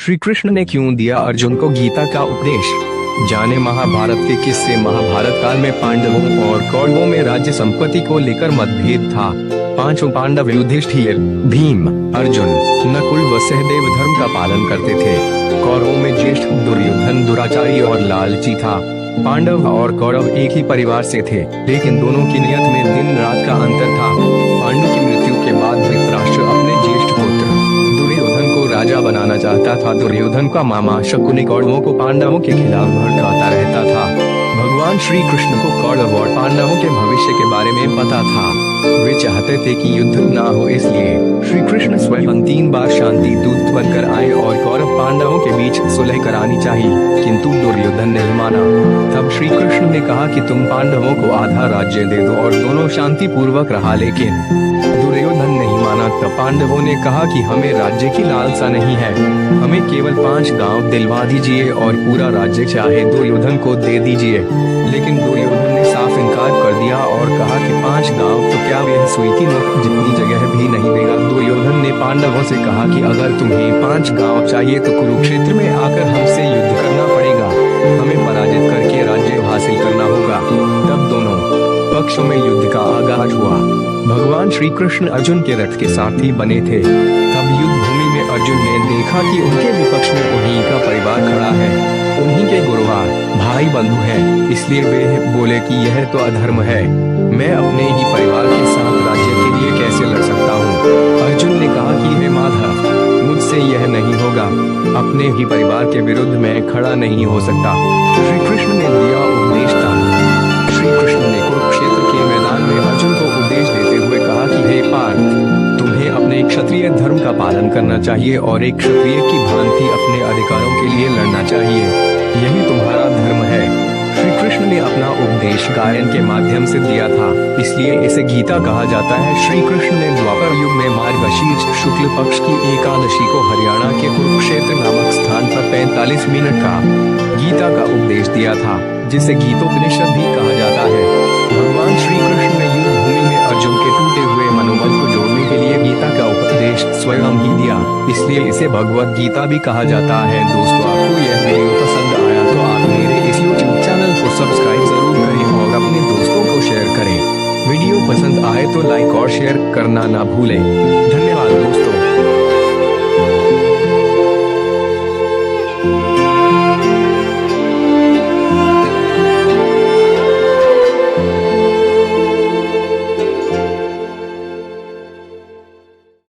श्री कृष्ण ने क्यों दिया अर्जुन को गीता का उपदेश? जाने महाभारत के किस्से। महाभारत काल में पांडवों और कौरवों में राज्य संपत्ति को लेकर मतभेद था। पांचों पांडव युधिष्ठिर, भीम, अर्जुन, नकुल व सहदेव धर्म का पालन करते थे। कौरवों में ज्येष्ठ दुर्योधन दुराचारी और लालची था। पांडव और कौरव एक ही परिवार से थे, लेकिन दोनों की नियत में दिन रात का अंतर था। पांडु की मृत्यु के बाद धृतराष्ट्र अपने ज्येष्ठ पुत्र दुर्योधन को राजा बनाना चाहता था। दुर्योधन का मामा शकुनि कौरवों को पांडवों के खिलाफ भड़काता रहता था। भगवान श्री कृष्ण को कौरव और पांडवों के भविष्य के बारे में पता था। वे चाहते थे कि युद्ध ना हो, इसलिए श्री कृष्ण स्वयं 3 बार शांति दूत बनकर आए और कौरव पांडवों के बीच सुलह करानी चाहिए, किंतु दुर्योधन नहीं माना। तब श्री कृष्ण ने कहा कि तुम पांडवों को आधा राज्य दे दो और दोनों शांति पूर्वक रहा, लेकिन दुर्योधन नहीं माना। तब पांडवों ने कहा कि हमें राज्य की लालसा नहीं है, हमें केवल 5 गांव दिलवा दीजिए और पूरा राज्य चाहे दुर्योधन को दे दीजिए। लेकिन दुर्योधन ने साफ इनकार कर दिया और कहा कि 5 गांव तो क्या, वह सुई की नोक जितनी जगह भी नहीं देगा। दुर्योधन ने पांडवों से कहा कि अगर तुम्हें 5 गांव चाहिए तो कुरुक्षेत्र में आकर हमसे युद्ध करना पड़ेगा, हमें पराजित करके राज्य हासिल करना होगा। तब दोनों पक्षों में युद्ध का आगाज हुआ। भगवान श्री कृष्ण अर्जुन के रथ के सारथी बने थे। तब युद्ध भूमि में अर्जुन ने देखा कि उनके विपक्ष में उन्हीं का परिवार खड़ा है, उन्हीं के गुरुवार भाई बंधु हैं। इसलिए वे बोले कि यह तो अधर्म है, मैं अपने ही परिवार के साथ राज्य के लिए कैसे लड़ सकता हूँ। अर्जुन ने कहा कि हे माधव, मुझसे यह नहीं होगा, अपने ही परिवार के विरुद्ध मैं खड़ा नहीं हो सकता। श्री कृष्ण ने दिया उपदेश था। श्री कृष्ण ने कुरुक्षेत्र के मैदान में अर्जुन को उपदेश देते हुए कहा कि हे पार्थ, तुम्हें अपने क्षत्रिय धर्म का पालन करना चाहिए और एक क्षत्रिय की भांति अपने अधिकारों के लिए लड़ना चाहिए, यही तुम्हारा धर्म है। श्री कृष्ण ने अपना उपदेश गायन के माध्यम से दिया था, इसलिए इसे गीता कहा जाता है। श्री कृष्ण ने द्वापर युग में मार्गशीर्ष शुक्ल पक्ष की एकादशी को हरियाणा के कुरुक्षेत्र नामक स्थान पर 45 मिनट का गीता का उपदेश दिया था, जिसे गीतोपनिषद भी कहा जाता है। भगवान श्री कृष्ण ने युद्ध भूमि में अर्जुन के टूटे हुए मनोबल को जोड़ने के लिए गीता का उपदेश स्वयं ही दिया, इसलिए इसे भगवत गीता भी कहा जाता है। दोस्तों, आपको यह वीडियो पसंद आया तो आप मेरे इस YouTube चैनल को सब्सक्राइब जरूर करें और अपने दोस्तों को शेयर करें। वीडियो पसंद आए तो लाइक और शेयर करना ना भूलें।